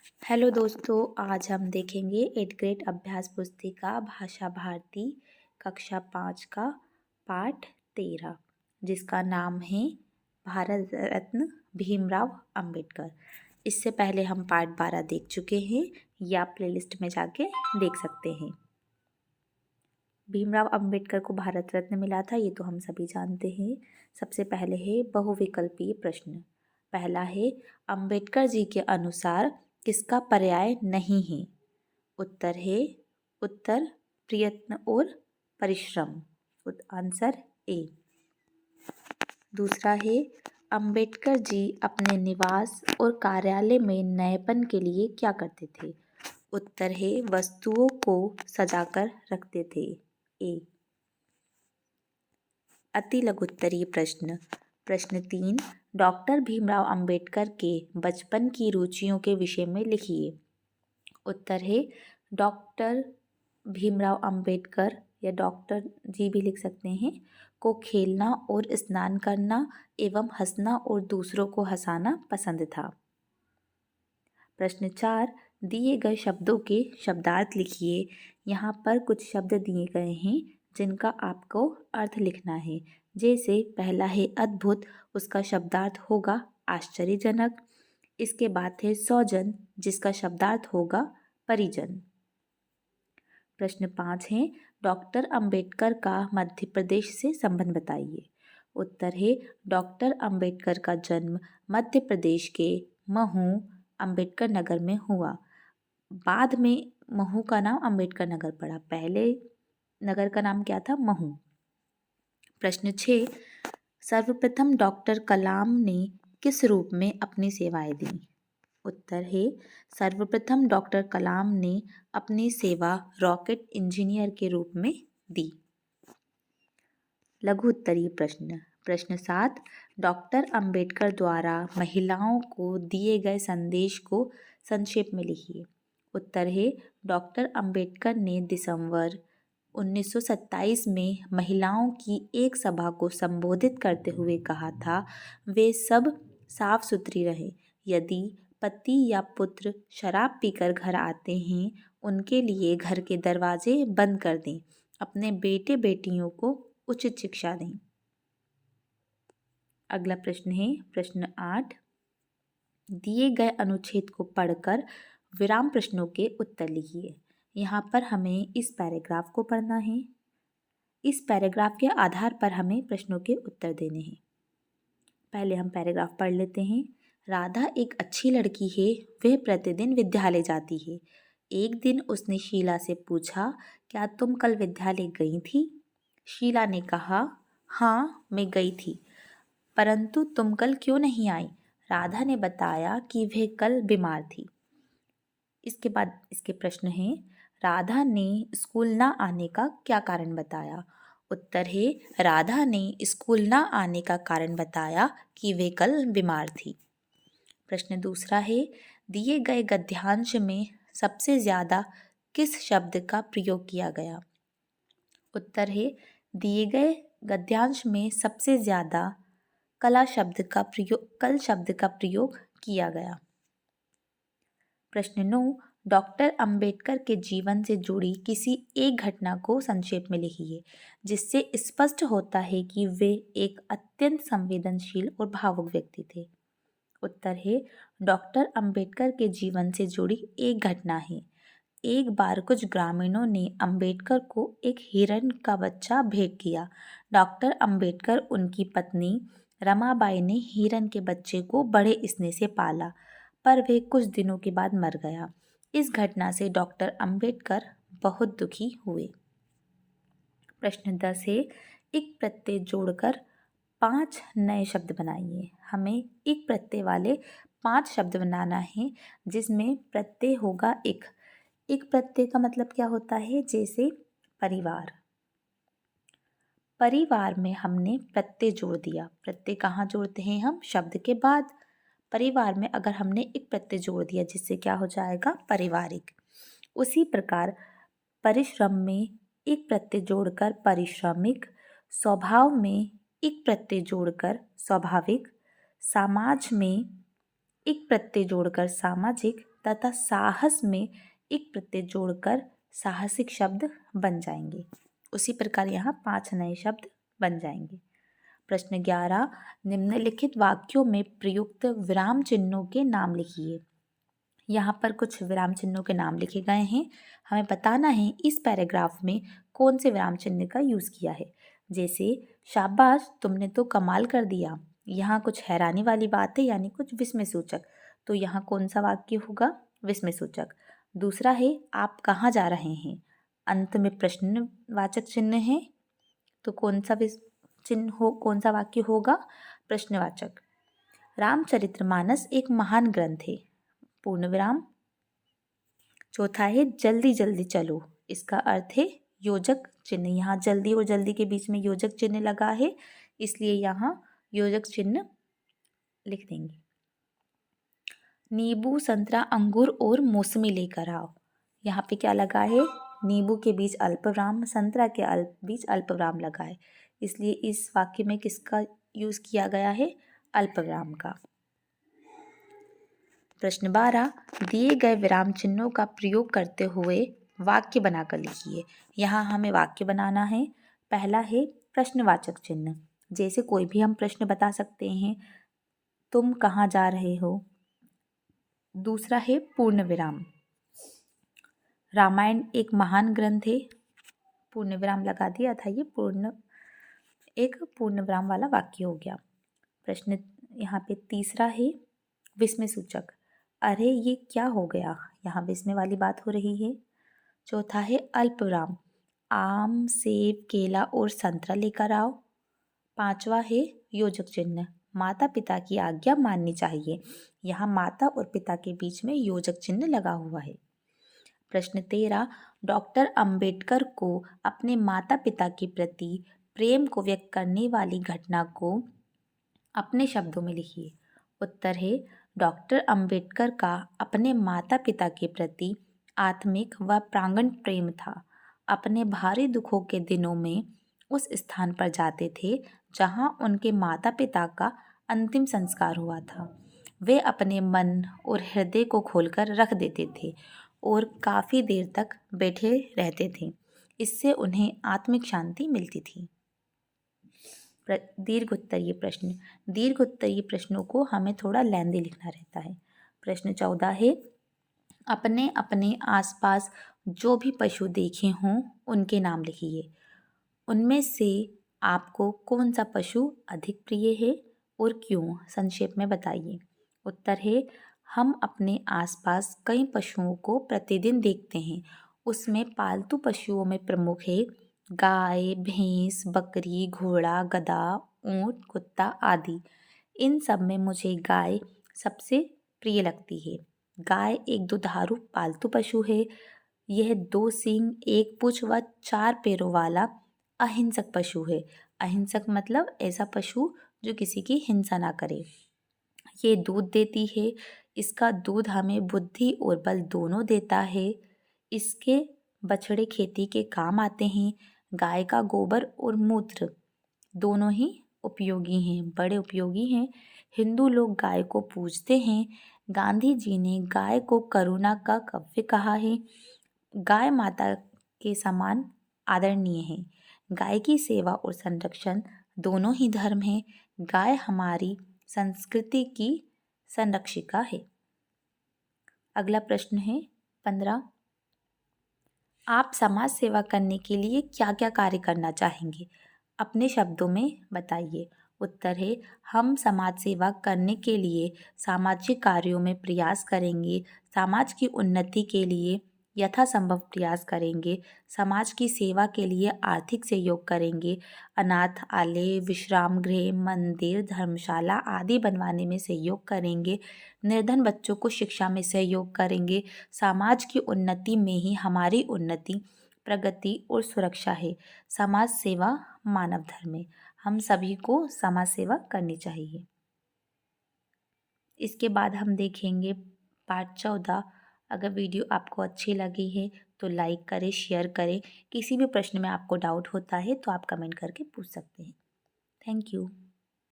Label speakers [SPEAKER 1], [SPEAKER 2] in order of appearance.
[SPEAKER 1] Hello दोस्तों, आज हम देखेंगे 8th ग्रेड अभ्यास पुस्तिका भाषा भारती कक्षा 5 का पाठ 13 जिसका नाम है भारत रत्न भीमराव अंबेडकर। इससे पहले हम पाठ 12 देख चुके हैं, या प्लेलिस्ट में जाके देख सकते हैं। भीमराव अंबेडकर को भारत रत्न मिला था, ये तो हम सभी जानते हैं। सबसे पहले है बहुविकल्पीय प्रश्न। पहला है, अंबेडकर जी के अनुसार किसका पर्याय नहीं है? उत्तर है उत्तर प्रयत्न और परिश्रम। Answer A. दूसरा है, अंबेडकर जी अपने निवास और कार्यालय में नएपन के लिए क्या करते थे? उत्तर है वस्तुओं को सजाकर रखते थे। ए। अति लघुत्तरीय प्रश्न। प्रश्न 3, डॉक्टर भीमराव अंबेडकर के बचपन की रुचियों के विषय में लिखिए। उत्तर है डॉक्टर भीमराव अंबेडकर, या डॉक्टर जी भी लिख सकते हैं, को खेलना और स्नान करना एवं हंसना और दूसरों को हंसाना पसंद था। प्रश्न 4, दिए गए शब्दों के शब्दार्थ लिखिए। यहाँ पर कुछ शब्द दिए गए हैं जिनका आपको अर्थ लिखना है। जैसे पहला है अद्भुत, उसका शब्दार्थ होगा आश्चर्यजनक। इसके बाद है सौजन, जिसका शब्दार्थ होगा परिजन। प्रश्न 5 है, डॉक्टर अंबेडकर का मध्य प्रदेश से संबंध बताइए। उत्तर है डॉक्टर अंबेडकर का जन्म मध्य प्रदेश के महू अंबेडकर नगर में हुआ। बाद में महू का नाम अंबेडकर नगर पड़ा, पहले नगर का नाम क्या था? महू। प्रश्न 6, सर्वप्रथम डॉक्टर कलाम ने किस रूप में अपनी सेवाएं दी? उत्तर है सर्वप्रथम डॉक्टर कलाम ने अपनी सेवा रॉकेट इंजीनियर के रूप में दी। लघु उत्तरीय प्रश्न। प्रश्न 7, डॉक्टर अंबेडकर द्वारा महिलाओं को दिए गए संदेश को संक्षेप में लिखिए। उत्तर है डॉक्टर अंबेडकर ने दिसंबर 1927 में महिलाओं की एक सभा को संबोधित करते हुए कहा था, वे सब साफ सुथरी रहें। यदि पति या पुत्र शराब पीकर घर आते हैं, उनके लिए घर के दरवाजे बंद कर दें। अपने बेटे बेटियों को उचित शिक्षा दें। अगला प्रश्न है प्रश्न 8, दिए गए अनुच्छेद को पढ़कर विराम प्रश्नों के उत्तर लिखिए। यहाँ पर हमें इस पैराग्राफ को पढ़ना है। इस पैराग्राफ के आधार पर हमें प्रश्नों के उत्तर देने हैं। पहले हम पैराग्राफ पढ़ लेते हैं। राधा एक अच्छी लड़की है, वह प्रतिदिन विद्यालय जाती है। एक दिन उसने शीला से पूछा, क्या तुम कल विद्यालय गई थी? शीला ने कहा, हाँ मैं गई थी, परंतु तुम कल क्यों नहीं आई? राधा ने बताया कि वह कल बीमार थी। इसके बाद इसके प्रश्न हैं, राधा ने स्कूल ना आने का क्या कारण बताया? उत्तर है राधा ने स्कूल ना आने का कारण बताया कि वे कल बीमार थी। प्रश्न दूसरा है, दिए गए गद्यांश में सबसे ज़्यादा किस शब्द का प्रयोग किया गया? उत्तर है दिए गए गद्यांश में सबसे ज़्यादा कल शब्द का प्रयोग किया गया। प्रश्न 9, डॉक्टर अंबेडकर के जीवन से जुड़ी किसी एक घटना को संक्षेप में लिखिए, जिससे स्पष्ट होता है कि वे एक अत्यंत संवेदनशील और भावुक व्यक्ति थे। उत्तर है डॉक्टर अंबेडकर के जीवन से जुड़ी एक घटना है। एक बार कुछ ग्रामीणों ने अंबेडकर को एक हिरण का बच्चा भेंट किया। डॉक्टर अंबेडकर उनकी पत्नी रमाबाई ने हिरण के बच्चे को बड़े स्नेह से पाला, पर वह कुछ दिनों के बाद मर गया। इस घटना से डॉक्टर अंबेडकर बहुत दुखी हुए। प्रश्न 10 है, एक प्रत्यय जोड़कर 5 नए शब्द बनाइए। हमें एक प्रत्यय वाले 5 शब्द बनाना है, जिसमें प्रत्यय होगा एक। एक प्रत्यय का मतलब क्या होता है? जैसे परिवार। परिवार में हमने प्रत्यय जोड़ दिया। प्रत्यय कहाँ जोड़ते हैं हम? शब्द के बाद। परिवार में अगर हमने एक प्रत्यय जोड़ दिया, जिससे क्या हो जाएगा? पारिवारिक। उसी प्रकार परिश्रम में एक प्रत्यय जोड़कर पारिश्रमिक, स्वभाव में एक प्रत्यय जोड़कर स्वाभाविक, समाज में एक प्रत्यय जोड़कर सामाजिक, तथा साहस में एक प्रत्यय जोड़कर साहसिक शब्द बन जाएंगे। उसी प्रकार यहाँ 5 नए शब्द बन जाएंगे। प्रश्न 11, निम्नलिखित वाक्यों में प्रयुक्त विराम चिन्हों के नाम लिखिए। यहाँ पर कुछ विराम चिन्हों के नाम लिखे गए हैं। हमें बताना है इस पैराग्राफ में कौन से विराम चिन्ह का यूज़ किया है। जैसे शाबाश तुमने तो कमाल कर दिया, यहाँ कुछ हैरानी वाली बात है यानी कुछ विस्मय सूचक, तो यहाँ कौन सा वाक्य होगा? विस्मय सूचक। दूसरा है आप कहाँ जा रहे हैं, अंत में प्रश्नवाचक चिन्ह है, तो कौन सा वाक्य होगा? प्रश्नवाचक। रामचरितमानस एक महान ग्रंथ है, पूर्ण विराम। चौथा है जल्दी जल्दी चलो, इसका अर्थ है योजक चिन्ह। यहाँ जल्दी और जल्दी के बीच में योजक चिन्ह लगा है, इसलिए यहाँ योजक चिन्ह लिख देंगे। नींबू संतरा अंगूर और मौसमी लेकर आओ, यहाँ पे क्या लगा है? नींबू के बीच अल्पविराम, संतरा के बीच अल्पविराम लगा है, इसलिए इस वाक्य में किसका यूज़ किया गया है? अल्पविराम का। प्रश्न 12, दिए गए विराम चिन्हों का प्रयोग करते हुए वाक्य बनाकर लिखिए। यहाँ हमें वाक्य बनाना है। पहला है प्रश्नवाचक चिन्ह, जैसे कोई भी हम प्रश्न बता सकते हैं, तुम कहाँ जा रहे हो। दूसरा है पूर्ण विराम, रामायण एक महान ग्रंथ है, पूर्ण विराम लगा दिया था, ये एक पूर्ण विराम वाला वाक्य हो गया। प्रश्न यहाँ पे तीसरा है विस्मय सूचक, अरे ये क्या हो गया, यहाँ विस्मय वाली बात हो रही है। चौथा है अल्पविराम, आम सेब केला और संतरा लेकर आओ। पांचवा है योजक चिन्ह, माता पिता की आज्ञा माननी चाहिए, यहाँ माता और पिता के बीच में योजक चिन्ह लगा हुआ है। प्रश्न 13, डॉक्टर अंबेडकर को अपने माता पिता के प्रति प्रेम को व्यक्त करने वाली घटना को अपने शब्दों में लिखिए। उत्तर है डॉक्टर अंबेडकर का अपने माता पिता के प्रति आत्मिक व प्रांगण प्रेम था। अपने भारी दुखों के दिनों में उस स्थान पर जाते थे जहां उनके माता पिता का अंतिम संस्कार हुआ था। वे अपने मन और हृदय को खोलकर रख देते थे और काफ़ी देर तक बैठे रहते थे। इससे उन्हें आत्मिक शांति मिलती थी। दीर्घ उत्तरीय प्रश्न, दीर्घ उत्तरीय प्रश्नों को हमें थोड़ा लेंदी लिखना रहता है। प्रश्न 14 है अपने अपने आसपास जो भी पशु देखे हों उनके नाम लिखिए। उनमें से आपको कौन सा पशु अधिक प्रिय है और क्यों, संक्षेप में बताइए। उत्तर है हम अपने आसपास कई पशुओं को प्रतिदिन देखते हैं, उसमें पालतू पशुओं में प्रमुख है गाय, भैंस, बकरी, घोड़ा, गधा, ऊंट, कुत्ता आदि। इन सब में मुझे गाय सबसे प्रिय लगती है। गाय एक दुधारू पालतू पशु है। यह 2 सींग, 1 पूंछ व 4 पैरों वाला अहिंसक पशु है। अहिंसक मतलब ऐसा पशु जो किसी की हिंसा ना करे। ये दूध देती है। इसका दूध हमें बुद्धि और बल दोनों देता है। इसके बछड़े खेती के काम आते हैं। गाय का गोबर और मूत्र दोनों ही उपयोगी हैं, बड़े उपयोगी हैं। हिंदू लोग गाय को पूजते हैं। गांधी जी ने गाय को करुणा का काव्य कहा है। गाय माता के समान आदरणीय है। गाय की सेवा और संरक्षण दोनों ही धर्म है। गाय हमारी संस्कृति की संरक्षिका है। अगला प्रश्न है 15, आप समाज सेवा करने के लिए क्या क्या कार्य करना चाहेंगे, अपने शब्दों में बताइए। उत्तर है हम समाज सेवा करने के लिए सामाजिक कार्यों में प्रयास करेंगे, समाज की उन्नति के लिए यथासंभव प्रयास करेंगे, समाज की सेवा के लिए आर्थिक सहयोग करेंगे, अनाथालय, विश्राम गृह, मंदिर, धर्मशाला आदि बनवाने में सहयोग करेंगे, निर्धन बच्चों को शिक्षा में सहयोग करेंगे। समाज की उन्नति में ही हमारी उन्नति, प्रगति और सुरक्षा है। समाज सेवा मानव धर्म है, हम सभी को समाज सेवा करनी चाहिए। इसके बाद हम देखेंगे पार्ट 14। अगर वीडियो आपको अच्छी लगी है तो लाइक करें, शेयर करें। किसी भी प्रश्न में आपको डाउट होता है तो आप कमेंट करके पूछ सकते हैं। Thank you.